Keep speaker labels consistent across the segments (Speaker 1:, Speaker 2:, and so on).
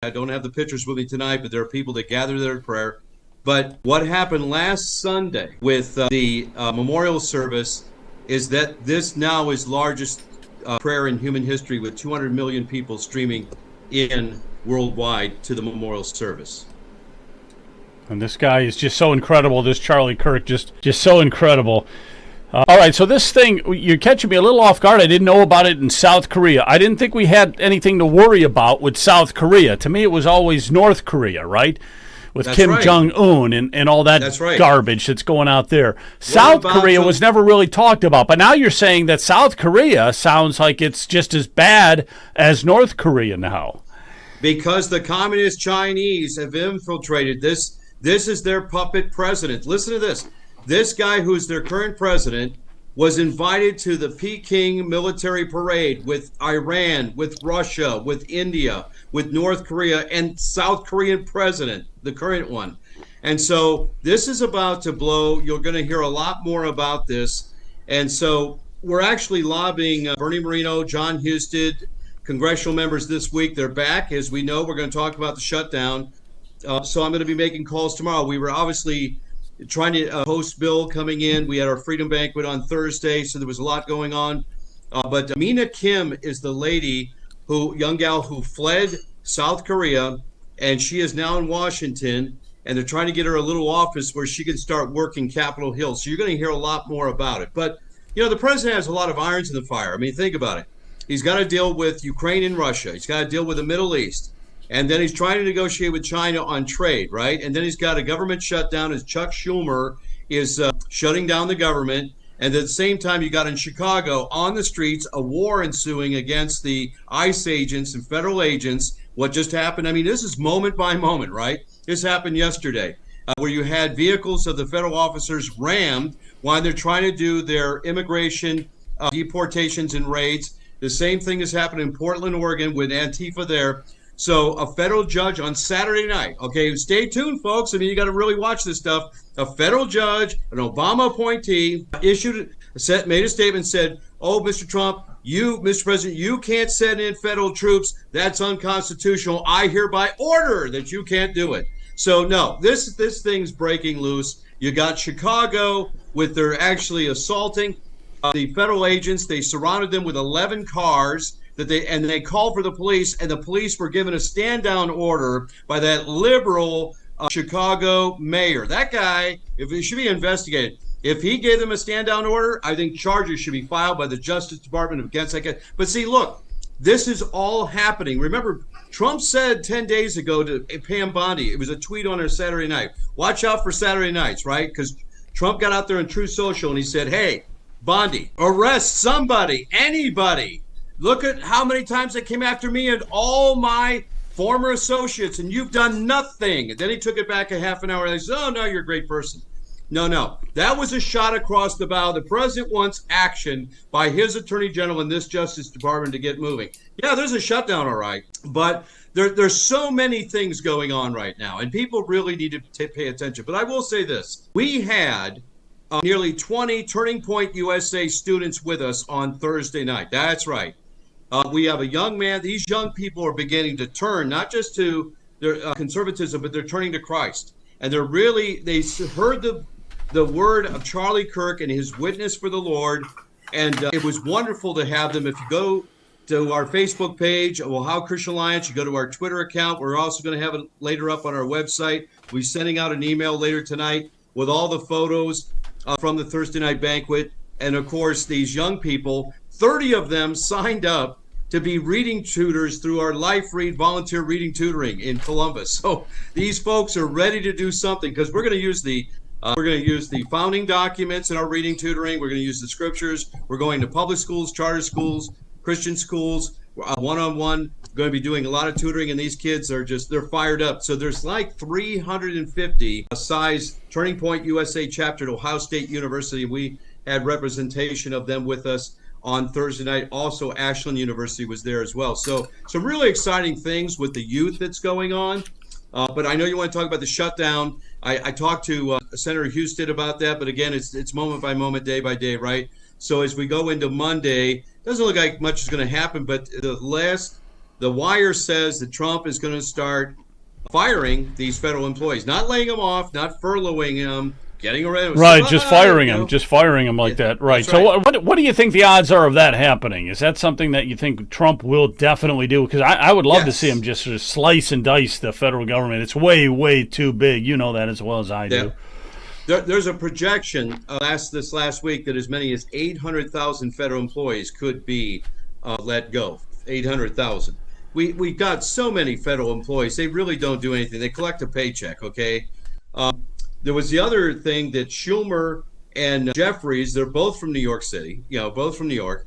Speaker 1: I don't have the pictures with me tonight, but there are people that gather there at prayer. But what happened last Sunday with the memorial service is that this now is largest prayer in human history, with 200 million people streaming in worldwide to the memorial service.
Speaker 2: And this guy is just so incredible. This Charlie Kirk, just so incredible. All right, so this thing, you're catching me a little off guard. I didn't know about it in South Korea. I didn't think we had anything to worry about with South Korea. To me, it was always North Korea, right? With
Speaker 1: That's
Speaker 2: Kim
Speaker 1: right.
Speaker 2: Jong-un and all that
Speaker 1: That's right.
Speaker 2: garbage that's going out there. South Korea was never really talked about. But now you're saying that South Korea sounds like it's just as bad as North Korea now.
Speaker 1: Because the communist Chinese have infiltrated this. This is their puppet president. Listen to this. This guy, who's their current president, was invited to the Peking military parade with Iran, with Russia, with India, with North Korea, and South Korean president, the current one. And so this is about to blow. You're going to hear a lot more about this. And so we're actually lobbying Bernie Moreno, John Husted, congressional members this week. They're back. As we know, we're going to talk about the shutdown. So I'm going to be making calls tomorrow. We were obviously trying to host Bill coming in. We had our Freedom Banquet on Thursday, so there was a lot going on. But Mina Kim is the lady young gal who fled South Korea, and she is now in Washington, and they're trying to get her a little office where she can start working Capitol Hill. So you're going to hear a lot more about it. But, the president has a lot of irons in the fire. I mean, think about it. He's got to deal with Ukraine and Russia. He's got to deal with the Middle East. And then he's trying to negotiate with China on trade, right? And then he's got a government shutdown as Chuck Schumer is shutting down the government. And at the same time, you got in Chicago on the streets a war ensuing against the ICE agents and federal agents. What just happened? I mean, this is moment by moment, right? This happened yesterday where you had vehicles of the federal officers rammed while they're trying to do their immigration deportations and raids. The same thing has happened in Portland, Oregon with Antifa there. So a federal judge on Saturday night, okay, stay tuned, folks. I mean, you got to really watch this stuff. A federal judge, an Obama appointee, made a statement, said, "Oh, Mr. Trump, Mr. President, you can't send in federal troops. That's unconstitutional. I hereby order that you can't do it." So no, this thing's breaking loose. You got Chicago with their actually assaulting the federal agents. They surrounded them with 11 cars. They called for the police, and the police were given a stand-down order by that liberal Chicago mayor. That guy, if he should be investigated. If he gave them a stand-down order, I think charges should be filed by the Justice Department against that guy. But see, look, this is all happening. Remember, Trump said 10 days ago to Pam Bondi, it was a tweet on her Saturday night, watch out for Saturday nights, right? Because Trump got out there on Truth Social, and he said, "Hey, Bondi, arrest somebody, anybody. Look at how many times they came after me and all my former associates, and you've done nothing." And then he took it back a half an hour, and he said, "Oh, no, you're a great person." No. That was a shot across the bow. The president wants action by his attorney general and this Justice Department to get moving. Yeah, there's a shutdown, all right. But there's so many things going on right now, and people really need to pay attention. But I will say this. We had nearly 20 Turning Point USA students with us on Thursday night. That's right. We have a young man. These young people are beginning to turn, not just to their conservatism, but they're turning to Christ. And they heard the word of Charlie Kirk and his witness for the Lord. And it was wonderful to have them. If you go to our Facebook page, Ohio Christian Alliance, you go to our Twitter account. We're also going to have it later up on our website. We're sending out an email later tonight with all the photos from the Thursday night banquet. And of course, these young people, 30 of them signed up to be reading tutors through our Life Read volunteer reading tutoring in Columbus. So these folks are ready to do something, because we're going to use the founding documents in our reading tutoring. We're going to use the scriptures. We're going to public schools, charter schools, Christian schools, one-on-one. Going to be doing a lot of tutoring, and these kids they're fired up. So there's like 350 size Turning Point USA chapter at Ohio State University. We had representation of them with us on Thursday night. Also, Ashland University was there as well. So some really exciting things with the youth that's going on. But I know you want to talk about the shutdown. I talked to Senator Husted about that, but again, it's moment by moment, day by day, right? So as we go into Monday, doesn't look like much is going to happen, but the last The Wire says that Trump is going to start firing these federal employees, not laying them off, not furloughing them, getting rid of them.
Speaker 2: Right, just firing them like that. Right.
Speaker 1: That's
Speaker 2: So
Speaker 1: right.
Speaker 2: what do you think the odds are of that happening? Is that something that you think Trump will definitely do? Because I would love to see him
Speaker 1: Yes.
Speaker 2: just sort of slice and dice the federal government. It's way, way too big. You know that as well as I do.
Speaker 1: There's a projection this last week that as many as 800,000 federal employees could be let go. 800,000. We got so many federal employees. They really don't do anything. They collect a paycheck. Okay. There was the other thing that Schumer and Jeffries, they're both from New York City. Both from New York.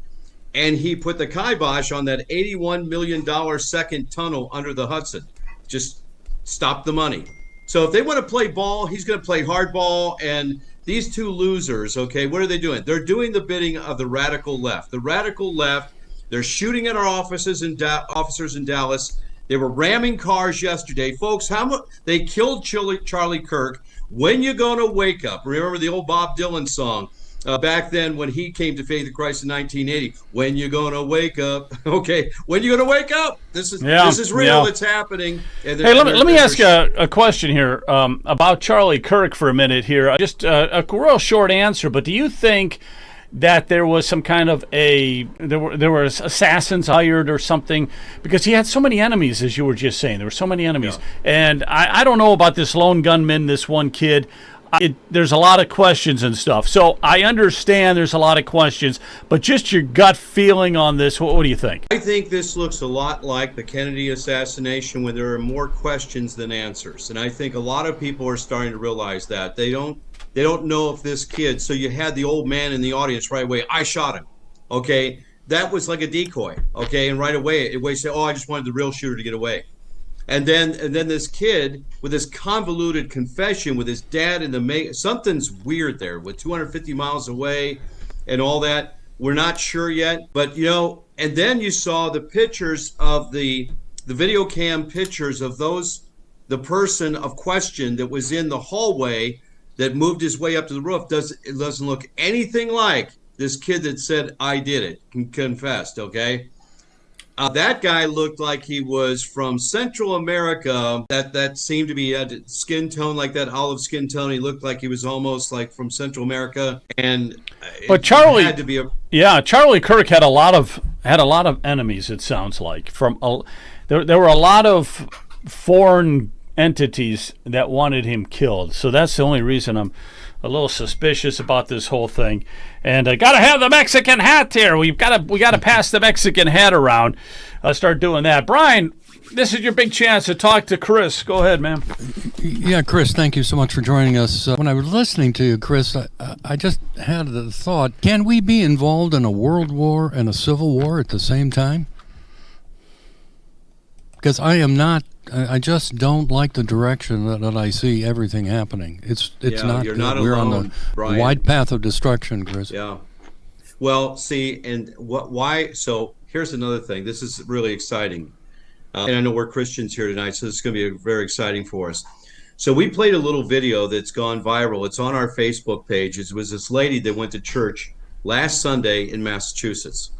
Speaker 1: And he put the kibosh on that $81 million second tunnel under the Hudson. Just stop the money. So if they want to play ball, he's going to play hardball. And these two losers, okay, what are they doing? They're doing the bidding of the radical left. The radical left, they're shooting at our officers in Dallas. They were ramming cars yesterday. Folks, how much they killed Charlie Kirk. When you going to wake up? Remember the old Bob Dylan song back then when he came to faith in Christ in 1980. When you going to wake up? Okay, when you going to wake up? This is real. It's happening.
Speaker 2: Hey, let me ask you a question here about Charlie Kirk for a minute here. Just a real short answer, but do you think that there was some kind of there were assassins hired or something, because he had so many enemies, as you were just saying. There were so many enemies. Yeah. And I don't know about this lone gunman, this one kid. There's a lot of questions and stuff. So I understand there's a lot of questions, but just your gut feeling on this, what do you think?
Speaker 1: I think this looks a lot like the Kennedy assassination, where there are more questions than answers. And I think a lot of people are starting to realize that. They don't know if this kid, so you had the old man in the audience right away, I shot him. Okay. That was like a decoy. Okay. And right away, it said, I just wanted the real shooter to get away. And then this kid with this convoluted confession with his dad in the something's weird there with 250 miles away and all that. We're not sure yet, but and then you saw the pictures of the video cam pictures of the person of question that was in the hallway that moved his way up to the roof. It doesn't look anything like this kid that said, I did it, confessed, okay? That guy looked like he was from Central America. That seemed to be a skin tone like that, olive skin tone. He looked like he was almost like from Central America.
Speaker 2: But Charlie
Speaker 1: had to be
Speaker 2: Charlie Kirk had a lot of enemies. It sounds like there were a lot of foreign entities that wanted him killed. So that's the only reason I'm a little suspicious about this whole thing. And I gotta have the Mexican hat here. We gotta pass the Mexican hat around. Start doing that. Brian, this is your big chance to talk to Chris. Go ahead, man.
Speaker 3: Yeah, Chris, thank you so much for joining us. When I was listening to you, Chris, I just had the thought: can we be involved in a world war and a civil war at the same time? Because I just don't like the direction that I see everything happening. It's not
Speaker 1: you're
Speaker 3: good.
Speaker 1: not
Speaker 3: We're
Speaker 1: alone,
Speaker 3: on the
Speaker 1: Brian.
Speaker 3: wide path of destruction, Chris.
Speaker 1: Yeah. Well, see, and why? So here's another thing. This is really exciting. And I know we're Christians here tonight, so this is going to be very exciting for us. So we played a little video that's gone viral. It's on our Facebook page. It was this lady that went to church last Sunday in Massachusetts.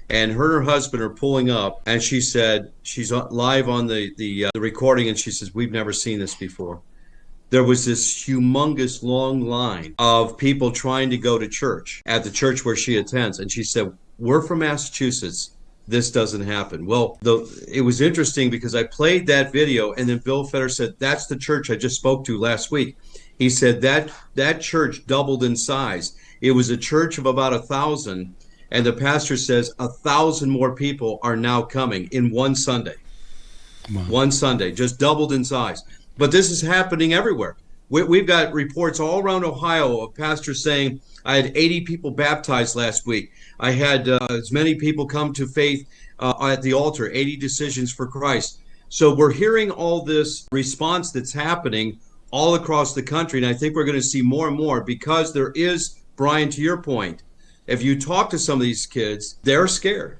Speaker 1: And her and her husband are pulling up, and she said, she's live on the recording, and she says, we've never seen this before. There was this humongous long line of people trying to go to church at the church where she attends. And she said, we're from Massachusetts. This doesn't happen. Well, it was interesting because I played that video, and then Bill Fetter said, that's the church I just spoke to last week. He said that church doubled in size. It was a church of about 1,000. And the pastor says 1,000 more people are now coming in one Sunday. Wow. One Sunday, just doubled in size. But this is happening everywhere. We've got reports all around Ohio of pastors saying, I had 80 people baptized last week. I had as many people come to faith at the altar, 80 decisions for Christ. So we're hearing all this response that's happening all across the country. And I think we're going to see more and more because there is, Brian, to your point, if you talk to some of these kids, they're scared.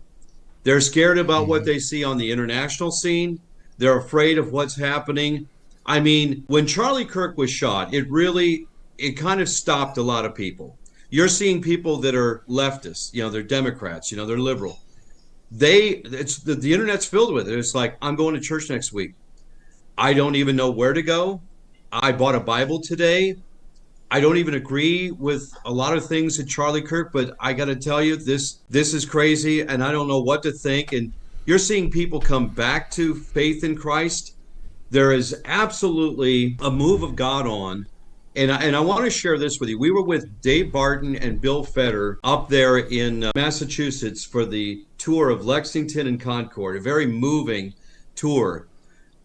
Speaker 1: They're scared about what they see on the international scene. They're afraid of what's happening. I mean, when Charlie Kirk was shot, it kind of stopped a lot of people. You're seeing people that are leftists, they're Democrats, they're liberal. it's the internet's filled with it. It's like, I'm going to church next week. I don't even know where to go. I bought a Bible today. I don't even agree with a lot of things that Charlie Kirk, but I got to tell you, this is crazy, and I don't know what to think. And you're seeing people come back to faith in Christ. There is absolutely a move of God on. And I want to share this with you. We were with Dave Barton and Bill Fetter up there in Massachusetts for the tour of Lexington and Concord, a very moving tour.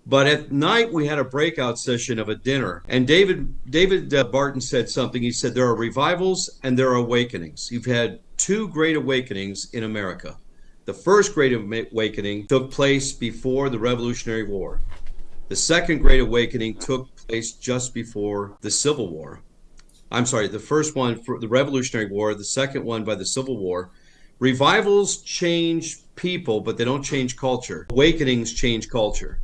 Speaker 1: But at night, we had a breakout session of a dinner. And David Barton said something. He said, there are revivals and there are awakenings. You've had two great awakenings in America. The first great awakening took place before the Revolutionary War. The second great awakening took place just before the Civil War. I'm sorry, the first one for the Revolutionary War, the second one by the Civil War. Revivals change people, but they don't change culture. Awakenings change culture.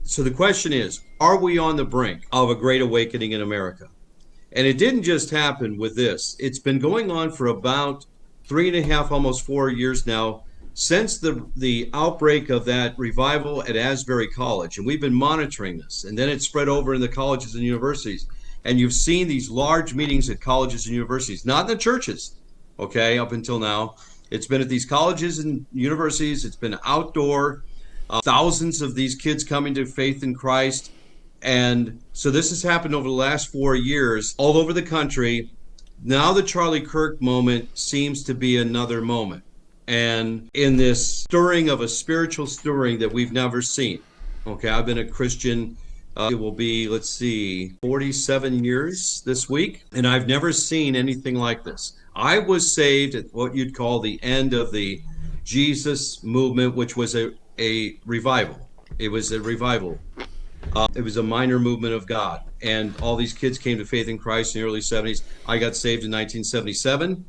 Speaker 1: So the question is, are we on the brink of a great awakening in America? And it didn't just happen with this. It's been going on for about 3.5, almost 4 years now, since the outbreak of that revival at Asbury College. And we've been monitoring this. And then it spread over in the colleges and universities. And you've seen these large meetings at colleges and universities, not in the churches, okay, up until now. It's been at these colleges and universities. It's been outdoor. Thousands of these kids coming to faith in Christ. And so this has happened over the last 4 years all over the country. Now the Charlie Kirk moment seems to be another moment. And in this stirring of a spiritual stirring that we've never seen. Okay, I've been a Christian, it will be, 47 years this week. And I've never seen anything like this. I was saved at what you'd call the end of the Jesus movement, which was a revival. It was a revival. It was a minor movement of God. And all these kids came to faith in Christ in the early 70s. I got saved in 1977.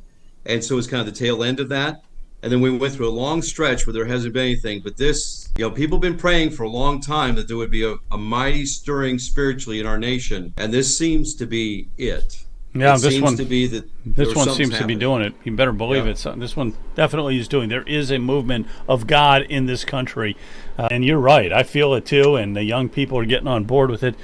Speaker 1: And so it was kind of the tail end of that. And then we went through a long stretch where there hasn't been anything. But this, people have been praying for a long time that there would be a mighty stirring spiritually in our nation. And this seems to be it.
Speaker 2: Yeah,
Speaker 1: it
Speaker 2: this
Speaker 1: seems
Speaker 2: one
Speaker 1: to be that
Speaker 2: this one seems to
Speaker 1: happening.
Speaker 2: be doing it. You better believe it. So this one definitely is doing. There is a movement of God in this country, and you're right. I feel it too, and the young people are getting on board with it.